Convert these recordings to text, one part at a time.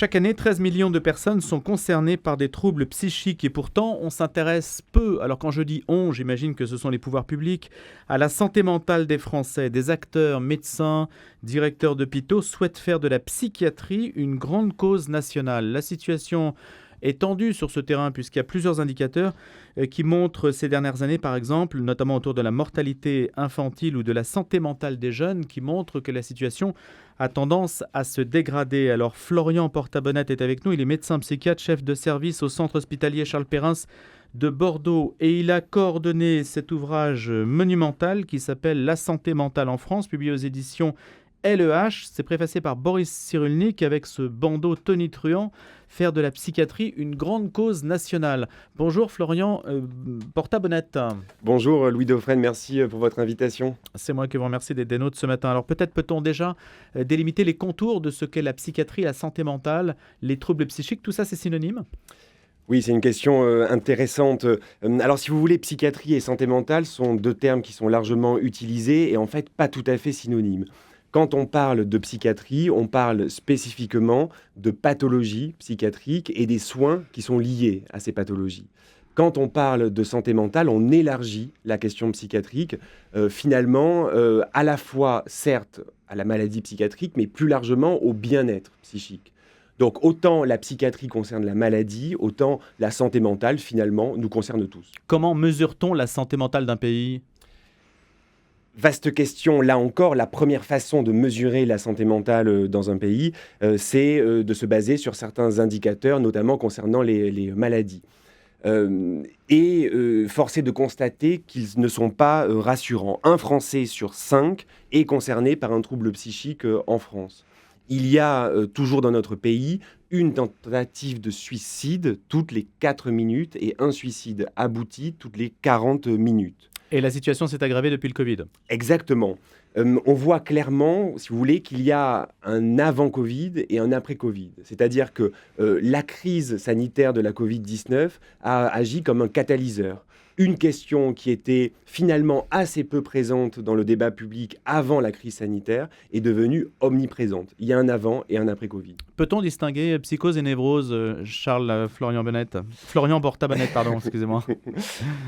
Chaque année, 13 millions de personnes sont concernées par des troubles psychiques et pourtant on s'intéresse peu, alors quand je dis on, j'imagine que ce sont les pouvoirs publics, à la santé mentale des Français. Des acteurs, médecins, directeurs d'hôpitaux souhaitent faire de la psychiatrie une grande cause nationale. La situation est tendue sur ce terrain puisqu'il y a plusieurs indicateurs qui montrent ces dernières années, par exemple, notamment autour de la mortalité infantile ou de la santé mentale des jeunes, qui montrent que la situation a tendance à se dégrader. Alors Florian Porta-Bonnette est avec nous, il est médecin psychiatre, chef de service au centre hospitalier Charles Perrins de Bordeaux et il a coordonné cet ouvrage monumental qui s'appelle La santé mentale en France, publié aux éditions LEH. C'est préfacé par Boris Cyrulnik avec ce bandeau tonitruant, faire de la psychiatrie une grande cause nationale. Bonjour Florian Porta-Bonnette. Bonjour Louis Dauphren, merci pour votre invitation. C'est moi qui vous remercie d'être des nôtres ce matin. Alors peut-être peut-on déjà délimiter les contours de ce qu'est la psychiatrie, la santé mentale, les troubles psychiques, tout ça c'est synonyme ? Oui, c'est une question intéressante. Alors si vous voulez, psychiatrie et santé mentale sont deux termes qui sont largement utilisés et en fait pas tout à fait synonymes. Quand on parle de psychiatrie, on parle spécifiquement de pathologies psychiatriques et des soins qui sont liés à ces pathologies. Quand on parle de santé mentale, on élargit la question psychiatrique, finalement, à la fois, certes, à la maladie psychiatrique, mais plus largement au bien-être psychique. Donc autant la psychiatrie concerne la maladie, autant la santé mentale, finalement, nous concerne tous. Comment mesure-t-on la santé mentale d'un pays ? Vaste question, là encore, la première façon de mesurer la santé mentale dans un pays, c'est de se baser sur certains indicateurs, notamment concernant les maladies. Force est de constater qu'ils ne sont pas rassurants. Un Français sur 5 est concerné par un trouble psychique en France. Il y a toujours dans notre pays une tentative de suicide toutes les 4 minutes et un suicide abouti toutes les 40 minutes. Et la situation s'est aggravée depuis le Covid. Exactement. On voit clairement, si vous voulez, qu'il y a un avant-Covid et un après-Covid. C'est-à-dire que la crise sanitaire de la Covid-19 a agi comme un catalyseur. Une question qui était finalement assez peu présente dans le débat public avant la crise sanitaire est devenue omniprésente. Il y a un avant et un après-Covid. Peut-on distinguer psychose et névrose, Florian Porta-Bonnette, pardon, excusez-moi.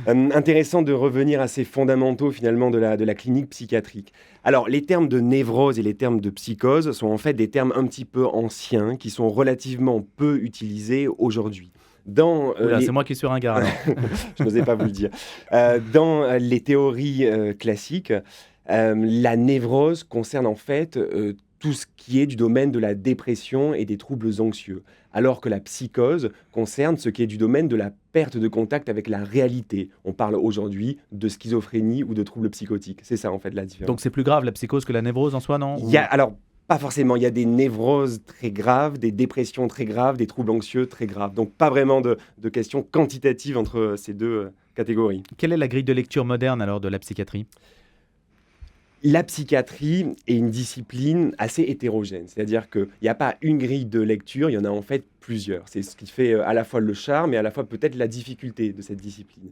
Intéressant de revenir à ces fondamentaux finalement de la clinique psychiatrique. Alors, les termes de névrose et les termes de psychose sont en fait des termes un petit peu anciens qui sont relativement peu utilisés aujourd'hui. C'est moi qui suis ringard. Je n'osais pas vous le dire. Dans les théories classiques, la névrose concerne en fait tout ce qui est du domaine de la dépression et des troubles anxieux, alors que la psychose concerne ce qui est du domaine de la perte de contact avec la réalité. On parle aujourd'hui de schizophrénie ou de troubles psychotiques. C'est ça en fait la différence. Donc c'est plus grave la psychose que la névrose en soi, non ? Alors, pas forcément, il y a des névroses très graves, des dépressions très graves, des troubles anxieux très graves. Donc pas vraiment de questions quantitatives entre ces deux catégories. Quelle est la grille de lecture moderne alors de la psychiatrie ? La psychiatrie est une discipline assez hétérogène, c'est-à-dire qu'il n'y a pas une grille de lecture, il y en a en fait plusieurs. C'est ce qui fait à la fois le charme et à la fois peut-être la difficulté de cette discipline.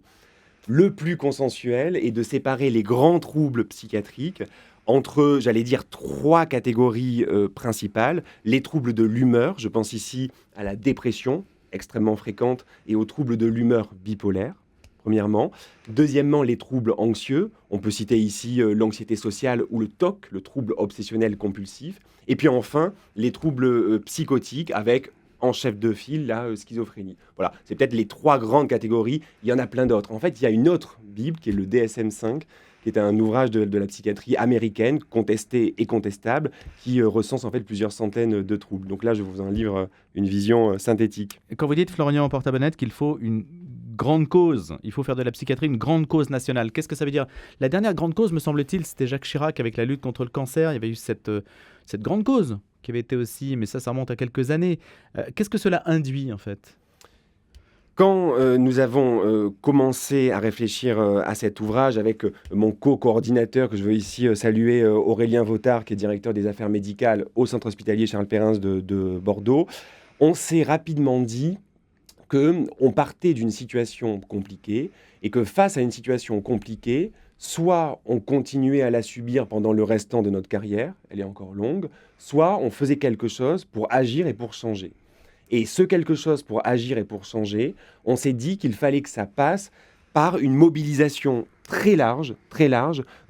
Le plus consensuel est de séparer les grands troubles psychiatriques entre, j'allais dire, 3 catégories principales. Les troubles de l'humeur, je pense ici à la dépression, extrêmement fréquente, et aux troubles de l'humeur bipolaire, premièrement. Deuxièmement, les troubles anxieux. On peut citer ici l'anxiété sociale ou le TOC, le trouble obsessionnel compulsif. Et puis enfin, les troubles psychotiques avec, en chef de file, la schizophrénie. Voilà, c'est peut-être les 3 grandes catégories. Il y en a plein d'autres. En fait, il y a une autre Bible qui est le DSM-5, qui est un ouvrage de la psychiatrie américaine, contesté et contestable, qui recense en fait plusieurs centaines de troubles. Donc là, je vous en livre une vision synthétique. Quand vous dites, Florian Porta-Bonnette, qu'il faut une grande cause, il faut faire de la psychiatrie une grande cause nationale, qu'est-ce que ça veut dire ? La dernière grande cause, me semble-t-il, c'était Jacques Chirac avec la lutte contre le cancer. Il y avait eu cette grande cause qui avait été aussi, mais ça remonte à quelques années. Qu'est-ce que cela induit en fait ? Quand nous avons commencé à réfléchir à cet ouvrage avec mon co-coordinateur, que je veux ici saluer, Aurélien Vautard, qui est directeur des affaires médicales au centre hospitalier Charles Perrins de Bordeaux, on s'est rapidement dit qu'on partait d'une situation compliquée et que face à une situation compliquée, soit on continuait à la subir pendant le restant de notre carrière, elle est encore longue, soit on faisait quelque chose pour agir et pour changer. Et ce quelque chose pour agir et pour changer, on s'est dit qu'il fallait que ça passe par une mobilisation très large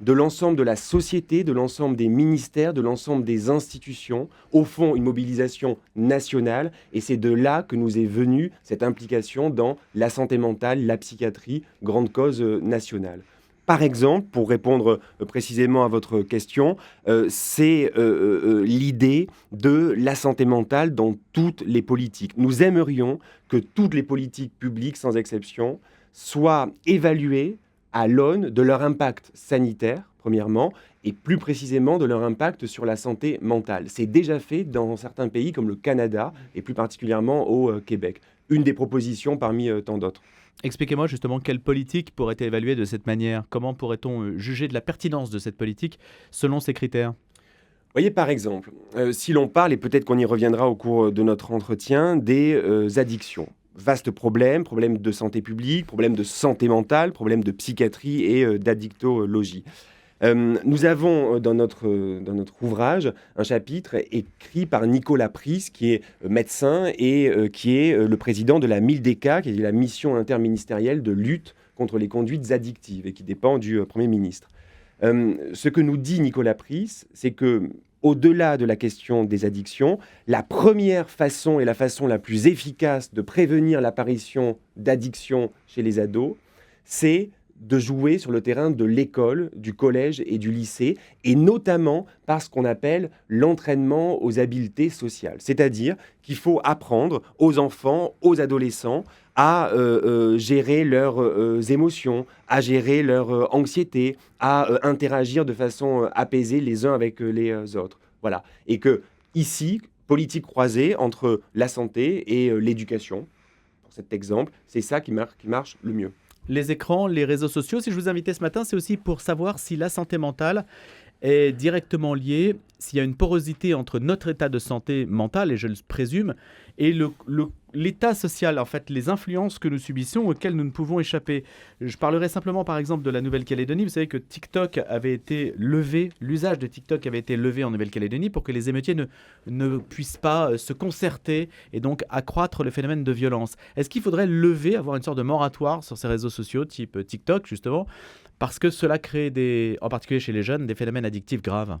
de l'ensemble de la société, de l'ensemble des ministères, de l'ensemble des institutions, au fond une mobilisation nationale, et c'est de là que nous est venue cette implication dans la santé mentale, la psychiatrie, grande cause nationale. Par exemple, pour répondre précisément à votre question, c'est l'idée de la santé mentale dans toutes les politiques. Nous aimerions que toutes les politiques publiques, sans exception, soient évaluées à l'aune de leur impact sanitaire, premièrement, et plus précisément de leur impact sur la santé mentale. C'est déjà fait dans certains pays comme le Canada et plus particulièrement au Québec. Une des propositions parmi tant d'autres. Expliquez-moi justement quelle politique pourrait être évaluée de cette manière. Comment pourrait-on juger de la pertinence de cette politique selon ces critères ? Voyez par exemple, si l'on parle, et peut-être qu'on y reviendra au cours de notre entretien, des addictions. Vaste problème de santé publique, problème de santé mentale, problème de psychiatrie et d'addictologie. Nous avons dans notre ouvrage un chapitre écrit par Nicolas Pris, qui est médecin et qui est le président de la MILDECA, qui est la mission interministérielle de lutte contre les conduites addictives et qui dépend du Premier ministre. Ce que nous dit Nicolas Pris, c'est que au-delà de la question des addictions, la première façon et la façon la plus efficace de prévenir l'apparition d'addictions chez les ados, c'est de jouer sur le terrain de l'école, du collège et du lycée, et notamment par ce qu'on appelle l'entraînement aux habiletés sociales. C'est-à-dire qu'il faut apprendre aux enfants, aux adolescents, à gérer leurs émotions, à gérer leur anxiété, à interagir de façon apaisée les uns avec les autres. Voilà. Et que ici, politique croisée entre la santé et l'éducation, pour cet exemple, c'est ça qui marche le mieux. Les écrans, les réseaux sociaux, si je vous invitais ce matin, c'est aussi pour savoir si la santé mentale est directement liée, s'il y a une porosité entre notre état de santé mentale, et je le présume, et l'état social, en fait, les influences que nous subissons auxquelles nous ne pouvons échapper. Je parlerai simplement, par exemple, de la Nouvelle-Calédonie. Vous savez que TikTok avait été levé, l'usage de TikTok avait été levé en Nouvelle-Calédonie pour que les émeutiers ne puissent pas se concerter et donc accroître le phénomène de violence. Est-ce qu'il faudrait avoir une sorte de moratoire sur ces réseaux sociaux, type TikTok, justement, parce que cela crée, en particulier chez les jeunes, des phénomènes addictifs graves ?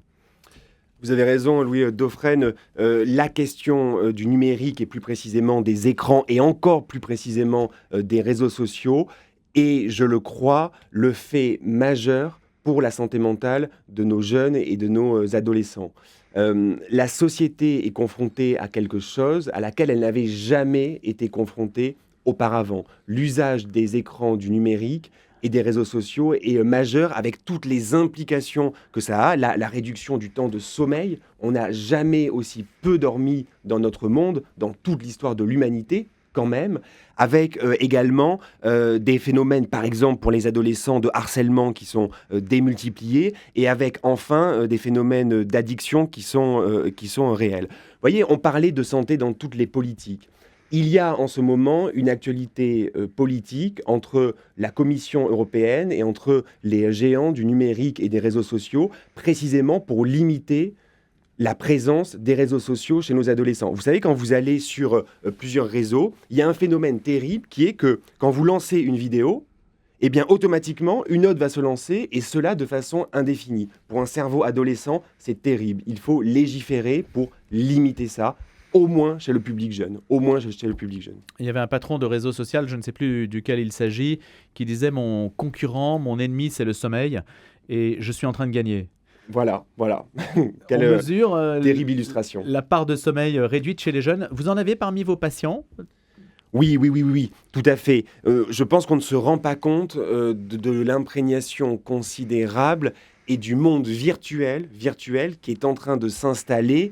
Vous avez raison, Louis Dauphren, la question du numérique et plus précisément des écrans et encore plus précisément des réseaux sociaux est, je le crois, le fait majeur pour la santé mentale de nos jeunes et de nos adolescents. La société est confrontée à quelque chose à laquelle elle n'avait jamais été confrontée auparavant. L'usage des écrans, du numérique et des réseaux sociaux est majeur avec toutes les implications que ça a. La réduction du temps de sommeil, on n'a jamais aussi peu dormi dans notre monde, dans toute l'histoire de l'humanité quand même, avec également des phénomènes, par exemple pour les adolescents, de harcèlement qui sont démultipliés, et avec enfin des phénomènes d'addiction qui sont réels. Vous voyez, on parlait de santé dans toutes les politiques. Il y a en ce moment une actualité politique entre la Commission européenne et entre les géants du numérique et des réseaux sociaux, précisément pour limiter la présence des réseaux sociaux chez nos adolescents. Vous savez, quand vous allez sur plusieurs réseaux, il y a un phénomène terrible qui est que quand vous lancez une vidéo, eh bien automatiquement, une autre va se lancer, et cela de façon indéfinie. Pour un cerveau adolescent, c'est terrible. Il faut légiférer pour limiter ça. Au moins chez le public jeune. Il y avait un patron de réseau social, je ne sais plus duquel il s'agit, qui disait « Mon concurrent, mon ennemi, c'est le sommeil, et je suis en train de gagner ». Voilà. Quelle mesure terrible illustration. La part de sommeil réduite chez les jeunes. Vous en avez parmi vos patients ? Oui, tout à fait. Je pense qu'on ne se rend pas compte de l'imprégnation considérable et du monde virtuel qui est en train de s'installer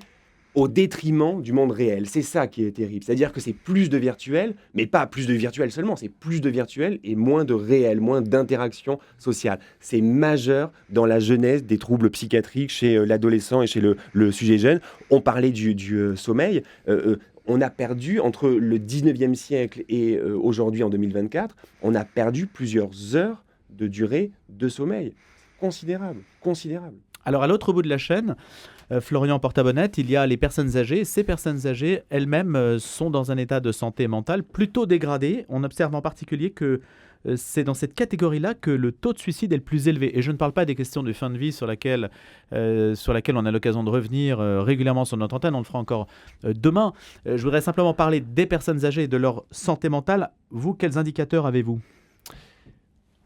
au détriment du monde réel. C'est ça qui est terrible. C'est-à-dire que c'est plus de virtuel, mais pas plus de virtuel seulement, c'est plus de virtuel et moins de réel, moins d'interaction sociale. C'est majeur dans la genèse des troubles psychiatriques chez l'adolescent et chez le sujet jeune. On parlait du sommeil. On a perdu, entre le 19e siècle et aujourd'hui en 2024, on a perdu plusieurs heures de durée de sommeil. Considérable. Alors, à l'autre bout de la chaîne, Florian Portabonnette, il y a les personnes âgées. Ces personnes âgées, elles-mêmes, sont dans un état de santé mentale plutôt dégradé. On observe en particulier que c'est dans cette catégorie-là que le taux de suicide est le plus élevé. Et je ne parle pas des questions de fin de vie sur laquelle on a l'occasion de revenir régulièrement sur notre antenne. On le fera encore demain. Je voudrais simplement parler des personnes âgées et de leur santé mentale. Vous, quels indicateurs avez-vous ?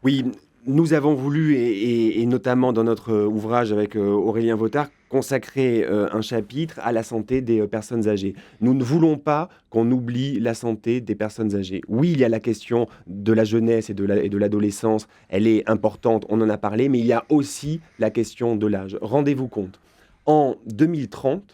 Oui, nous avons voulu, et notamment dans notre ouvrage avec Aurélien Vautard, consacrer un chapitre à la santé des personnes âgées. Nous ne voulons pas qu'on oublie la santé des personnes âgées. Oui, il y a la question de la jeunesse et de l'adolescence, elle est importante, on en a parlé, mais il y a aussi la question de l'âge. Rendez-vous compte, en 2030,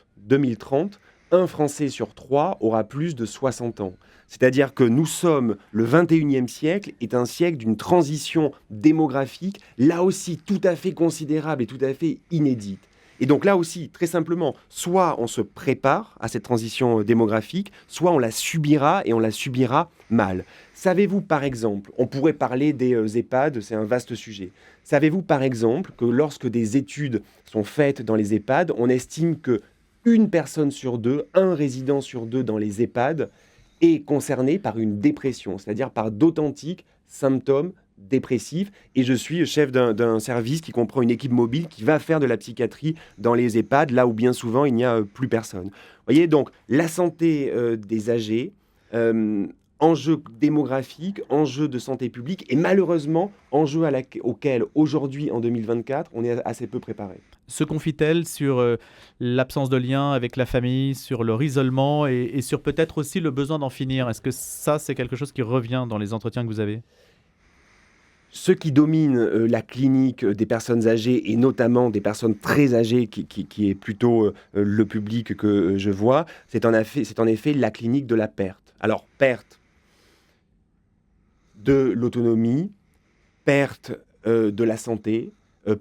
un Français sur 3 aura plus de 60 ans. C'est-à-dire que nous sommes, le 21e siècle est un siècle d'une transition démographique, là aussi tout à fait considérable et tout à fait inédite. Et donc là aussi, très simplement, soit on se prépare à cette transition démographique, soit on la subira et on la subira mal. Savez-vous par exemple, on pourrait parler des EHPAD, c'est un vaste sujet. Savez-vous par exemple que lorsque des études sont faites dans les EHPAD, on estime que une personne sur deux, un résident sur deux dans les EHPAD est concerné par une dépression, c'est-à-dire par d'authentiques symptômes dépressifs. Et je suis chef d'un service qui comprend une équipe mobile qui va faire de la psychiatrie dans les EHPAD, là où bien souvent il n'y a plus personne. Vous voyez, donc la santé des âgés, enjeu démographique, enjeu de santé publique et malheureusement enjeu auquel aujourd'hui en 2024 on est assez peu préparé. Se confie-t-elle sur l'absence de lien avec la famille, sur leur isolement et sur peut-être aussi le besoin d'en finir ? Est-ce que ça, c'est quelque chose qui revient dans les entretiens que vous avez ? Ce qui domine la clinique des personnes âgées et notamment des personnes très âgées, qui est plutôt le public que je vois, c'est en effet la clinique de la perte. Alors, perte de l'autonomie, perte de la santé,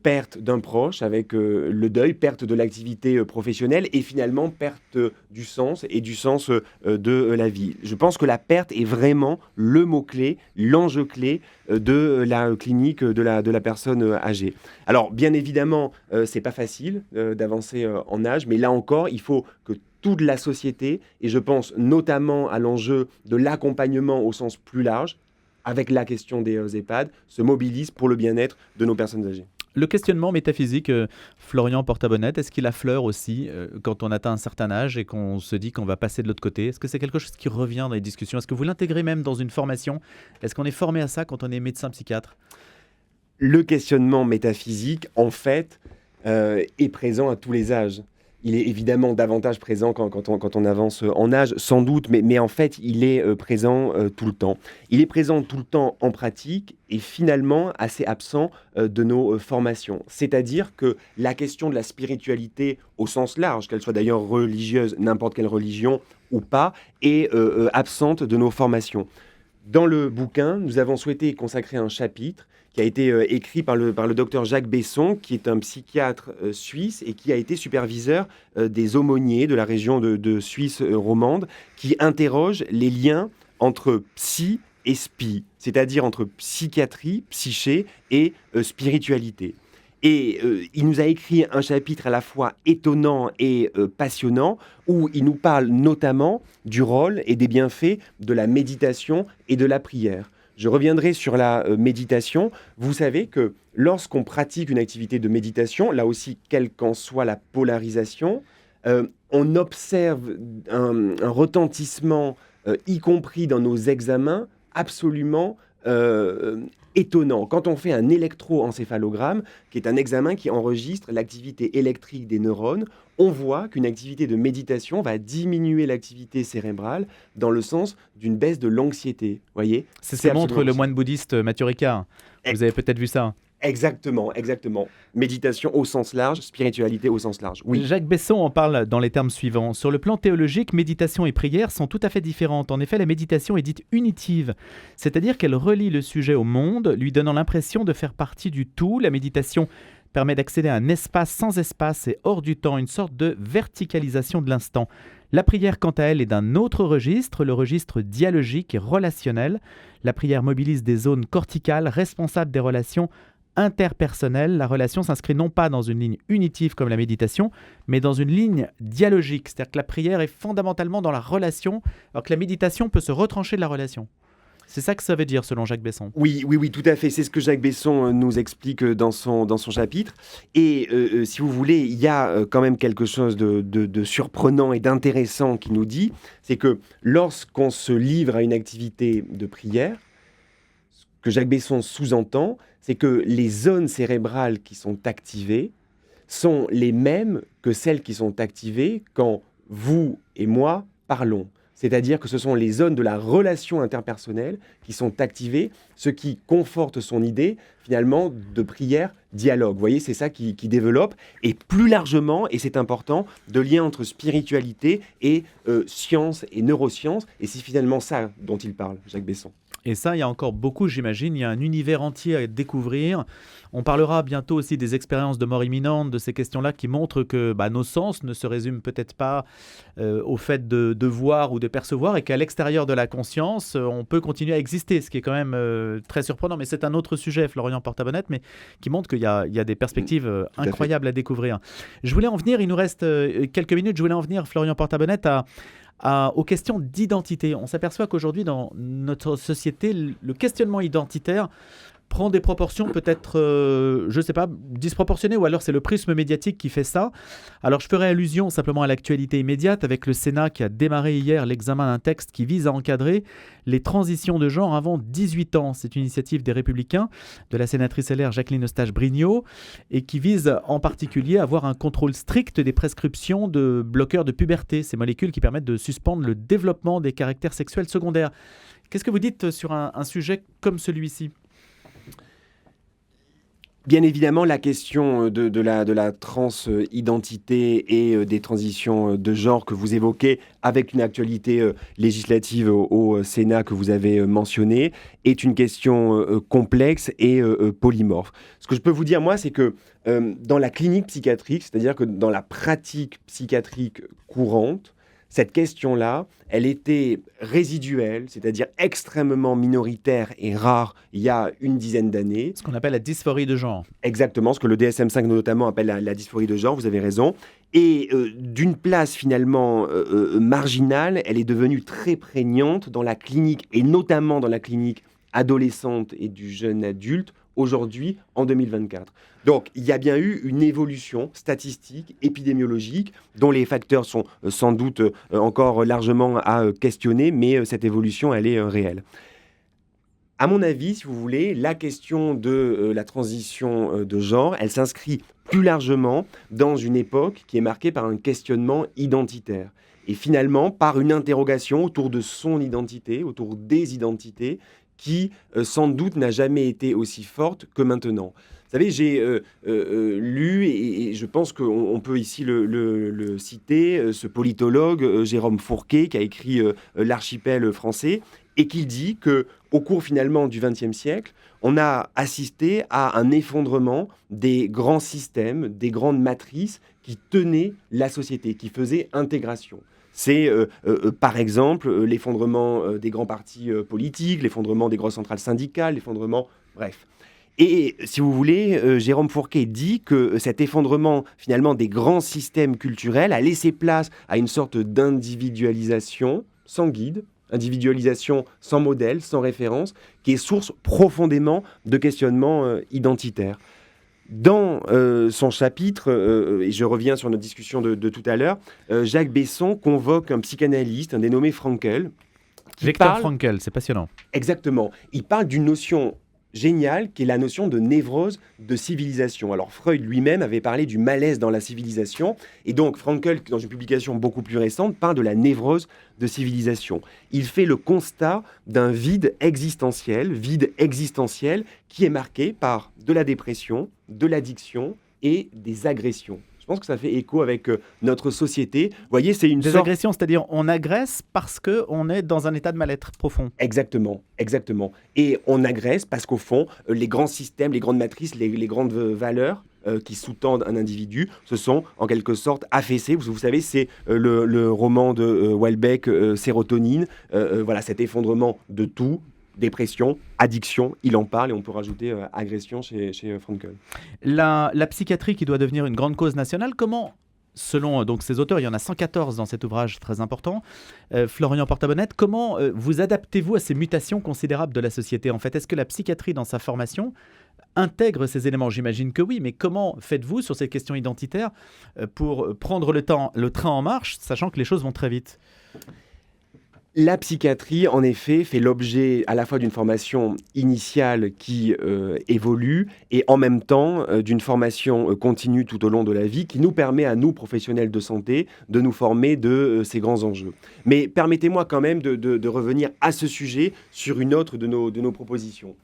perte d'un proche avec le deuil, perte de l'activité professionnelle et finalement perte du sens et du sens de la vie. Je pense que la perte est vraiment le mot-clé, l'enjeu clé de la clinique de la personne âgée. Alors bien évidemment, c'est pas facile d'avancer en âge, mais là encore, il faut que toute la société, et je pense notamment à l'enjeu de l'accompagnement au sens plus large, avec la question des EHPAD, se mobilise pour le bien-être de nos personnes âgées. Le questionnement métaphysique, Florian Portabonnette, est-ce qu'il affleure aussi quand on atteint un certain âge et qu'on se dit qu'on va passer de l'autre côté ? Est-ce que c'est quelque chose qui revient dans les discussions ? Est-ce que vous l'intégrez même dans une formation ? Est-ce qu'on est formé à ça quand on est médecin psychiatre ? Le questionnement métaphysique, en fait, est présent à tous les âges. Il est évidemment davantage présent quand on avance en âge, sans doute, mais en fait, il est présent tout le temps. Il est présent tout le temps en pratique et finalement assez absent de nos formations. C'est-à-dire que la question de la spiritualité au sens large, qu'elle soit d'ailleurs religieuse, n'importe quelle religion ou pas, est absente de nos formations. Dans le bouquin, nous avons souhaité consacrer un chapitre qui a été écrit par le docteur Jacques Besson, qui est un psychiatre suisse et qui a été superviseur des aumôniers de la région de Suisse romande, qui interroge les liens entre psy et spi, c'est-à-dire entre psychiatrie, psyché et spiritualité. Et il nous a écrit un chapitre à la fois étonnant et passionnant, où il nous parle notamment du rôle et des bienfaits de la méditation et de la prière. Je reviendrai sur la méditation. Vous savez que lorsqu'on pratique une activité de méditation, là aussi, quelle qu'en soit la polarisation, on observe un retentissement, y compris dans nos examens, absolument étonnant. Quand on fait un électroencéphalogramme, qui est un examen qui enregistre l'activité électrique des neurones, on voit qu'une activité de méditation va diminuer l'activité cérébrale dans le sens d'une baisse de l'anxiété. Voyez ? C'est ce que montre le moine bouddhiste Mathieu Ricard. Vous avez peut-être vu ça. Exactement. Méditation au sens large, spiritualité au sens large. Oui. Jacques Besson en parle dans les termes suivants. Sur le plan théologique, méditation et prière sont tout à fait différentes. En effet, la méditation est dite unitive, c'est-à-dire qu'elle relie le sujet au monde, lui donnant l'impression de faire partie du tout. La méditation permet d'accéder à un espace sans espace et hors du temps, une sorte de verticalisation de l'instant. La prière, quant à elle, est d'un autre registre, le registre dialogique et relationnel. La prière mobilise des zones corticales responsables des relations interpersonnelle, la relation s'inscrit non pas dans une ligne unitive comme la méditation, mais dans une ligne dialogique. C'est-à-dire que la prière est fondamentalement dans la relation, alors que la méditation peut se retrancher de la relation. C'est ça que ça veut dire, selon Jacques Besson. Oui, tout à fait. C'est ce que Jacques Besson nous explique dans son chapitre. Et si vous voulez, il y a quand même quelque chose de surprenant et d'intéressant qui nous dit, c'est que lorsqu'on se livre à une activité de prière, ce que Jacques Besson sous-entend, c'est que les zones cérébrales qui sont activées sont les mêmes que celles qui sont activées quand vous et moi parlons. C'est-à-dire que ce sont les zones de la relation interpersonnelle qui sont activées, ce qui conforte son idée, finalement, de prière, dialogue. Vous voyez, c'est ça qui développe. Et plus largement, et c'est important, de lien entre spiritualité et science et neurosciences. Et c'est finalement ça dont il parle, Jacques Besson. Et ça, il y a encore beaucoup, j'imagine. Il y a un univers entier à découvrir. On parlera bientôt aussi des expériences de mort imminente, de ces questions-là qui montrent que nos sens ne se résument peut-être pas au fait de voir ou de percevoir et qu'à l'extérieur de la conscience, on peut continuer à exister, ce qui est quand même très surprenant. Mais c'est un autre sujet, Florian Porta-Bonnette, mais qui montre qu'il y a des perspectives incroyables à découvrir. Je voulais en venir, il nous reste quelques minutes, je voulais en venir, Florian Porta-Bonnette, aux questions d'identité. On s'aperçoit qu'aujourd'hui, dans notre société, le questionnement identitaire prend des proportions peut-être, je ne sais pas, disproportionnées, ou alors c'est le prisme médiatique qui fait ça. Alors je ferai allusion simplement à l'actualité immédiate avec le Sénat qui a démarré hier l'examen d'un texte qui vise à encadrer les transitions de genre avant 18 ans. C'est une initiative des Républicains, de la sénatrice LR Jacqueline Eustache-Brinio, et qui vise en particulier à avoir un contrôle strict des prescriptions de bloqueurs de puberté, ces molécules qui permettent de suspendre le développement des caractères sexuels secondaires. Qu'est-ce que vous dites sur un sujet comme celui-ci ? Bien évidemment, la question de la transidentité et des transitions de genre que vous évoquez, avec une actualité législative au Sénat que vous avez mentionnée, est une question complexe et polymorphe. Ce que je peux vous dire, moi, c'est que dans la clinique psychiatrique, c'est-à-dire que dans la pratique psychiatrique courante, cette question-là, elle était résiduelle, c'est-à-dire extrêmement minoritaire et rare il y a une dizaine d'années. Ce qu'on appelle la dysphorie de genre. Exactement, ce que le DSM-5 notamment appelle la dysphorie de genre, vous avez raison. Et d'une place finalement marginale, elle est devenue très prégnante dans la clinique, et notamment dans la clinique adolescente et du jeune adulte, aujourd'hui, en 2024. Donc, il y a bien eu une évolution statistique, épidémiologique, dont les facteurs sont sans doute encore largement à questionner, mais cette évolution, elle est réelle. À mon avis, si vous voulez, la question de la transition de genre, elle s'inscrit plus largement dans une époque qui est marquée par un questionnement identitaire. Et finalement, par une interrogation autour de son identité, autour des identités, qui sans doute n'a jamais été aussi forte que maintenant. Vous savez, j'ai lu, et je pense qu'on peut ici le citer, ce politologue Jérôme Fourquet, qui a écrit L'archipel français, et qui dit qu'au cours finalement du XXe siècle, on a assisté à un effondrement des grands systèmes, des grandes matrices qui tenaient la société, qui faisaient intégration. C'est par exemple l'effondrement des grands partis politiques, l'effondrement des grosses centrales syndicales, l'effondrement... Bref. Et si vous voulez, Jérôme Fourquet dit que cet effondrement finalement des grands systèmes culturels a laissé place à une sorte d'individualisation sans guide, individualisation sans modèle, sans référence, qui est source profondément de questionnements identitaires. Dans son chapitre, et je reviens sur notre discussion de tout à l'heure, Jacques Besson convoque un psychanalyste, un dénommé Frankl. Viktor Frankl, c'est passionnant. Exactement. Il parle d'une notion géniale qui est la notion de névrose de civilisation. Alors Freud lui-même avait parlé du malaise dans la civilisation, et donc Frankl, dans une publication beaucoup plus récente, parle de la névrose de civilisation. Il fait le constat d'un vide existentiel qui est marqué par de la dépression, de l'addiction et des agressions. Je pense que ça fait écho avec notre société. Vous voyez, c'est une des agressions, c'est-à-dire on agresse parce qu'on est dans un état de mal-être profond. Exactement. Et on agresse parce qu'au fond, les grands systèmes, les grandes matrices, les grandes valeurs qui sous-tendent un individu se sont en quelque sorte affaissés. Vous savez, c'est le roman de Houellebecq, Sérotonine. Voilà, cet effondrement de tout, dépression, addiction, il en parle et on peut rajouter agression chez Frankl. La psychiatrie qui doit devenir une grande cause nationale, comment, selon donc ces auteurs, il y en a 114 dans cet ouvrage très important, Florian Porta-Bonnette, comment vous adaptez-vous à ces mutations considérables de la société en fait? Est-ce que la psychiatrie dans sa formation intègre ces éléments? J'imagine que oui, mais comment faites-vous sur ces questions identitaires pour prendre le train en marche, sachant que les choses vont très vite? La psychiatrie, en effet, fait l'objet à la fois d'une formation initiale qui évolue et en même temps d'une formation continue tout au long de la vie qui nous permet à nous, professionnels de santé, de nous former de ces grands enjeux. Mais permettez-moi quand même de revenir à ce sujet sur une autre de nos propositions.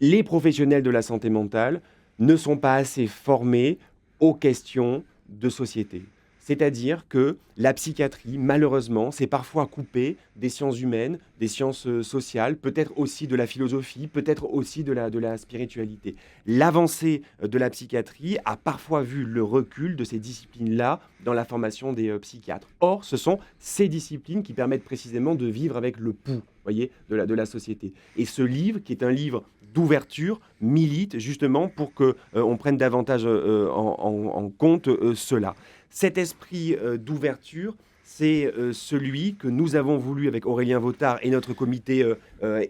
Les professionnels de la santé mentale ne sont pas assez formés aux questions de société. C'est-à-dire que la psychiatrie, malheureusement, s'est parfois coupée des sciences humaines, des sciences sociales, peut-être aussi de la philosophie, peut-être aussi de la spiritualité. L'avancée de la psychiatrie a parfois vu le recul de ces disciplines-là dans la formation des psychiatres. Or, ce sont ces disciplines qui permettent précisément de vivre avec le pouls, voyez, de la société. Et ce livre, qui est un livre d'ouverture, milite justement pour qu'on prenne davantage en compte cela. Cet esprit d'ouverture, c'est celui que nous avons voulu, avec Aurélien Vautard et notre comité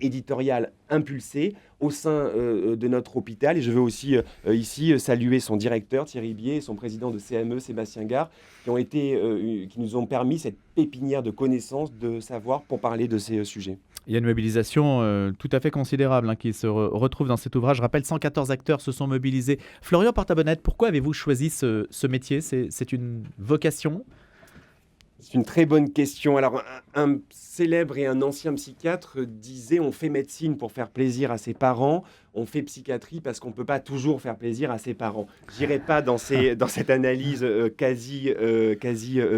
éditorial, impulser au sein de notre hôpital. Et je veux aussi ici saluer son directeur, Thierry Bier, et son président de CME, Sébastien Gare, qui nous ont permis cette pépinière de connaissances, de savoir pour parler de ces sujets. Il y a une mobilisation tout à fait considérable qui se retrouve dans cet ouvrage. Je rappelle, 114 acteurs se sont mobilisés. Florian Porta-Bonnette, pourquoi avez-vous choisi ce métier? C'est une vocation? C'est une très bonne question. Alors, un célèbre et un ancien psychiatre disait « on fait médecine pour faire plaisir à ses parents, on fait psychiatrie parce qu'on ne peut pas toujours faire plaisir à ses parents ». Je n'irai pas dans cette analyse quasi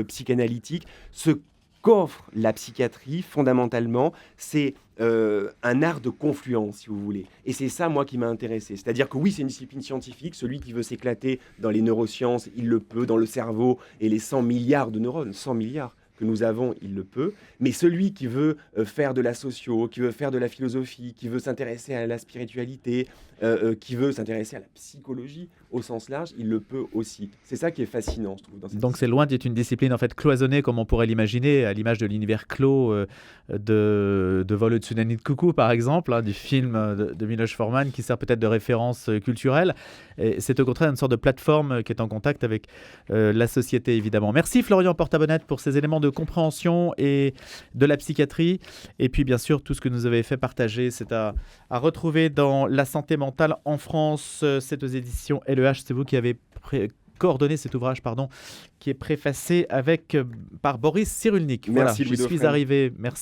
psychanalytique. Ce qu'offre la psychiatrie, fondamentalement, c'est un art de confluence, si vous voulez. Et c'est ça, moi, qui m'a intéressé. C'est-à-dire que oui, c'est une discipline scientifique. Celui qui veut s'éclater dans les neurosciences, il le peut, dans le cerveau et les 100 milliards de neurones, 100 milliards que nous avons, il le peut. Mais celui qui veut faire de la socio, qui veut faire de la philosophie, qui veut s'intéresser à la spiritualité, qui veut s'intéresser à la psychologie au sens large, il le peut aussi. C'est ça qui est fascinant, je trouve. Donc c'est loin d'être une discipline en fait cloisonnée comme on pourrait l'imaginer, à l'image de l'univers clos de Vol au-dessus d'un nid de coucou, par exemple, du film de Miloš Forman, qui sert peut-être de référence culturelle. Et c'est au contraire une sorte de plateforme qui est en contact avec la société, évidemment. Merci Florian Porta-Bonnette pour ces éléments de compréhension et de la psychiatrie. Et puis bien sûr, tout ce que nous avez fait partager, c'est à retrouver dans La santé mentale en France. C'est aux éditions LEH. C'est vous qui avez coordonné cet ouvrage, qui est préfacé par Boris Cyrulnik. Merci, voilà, j'y suis arrivé. Merci.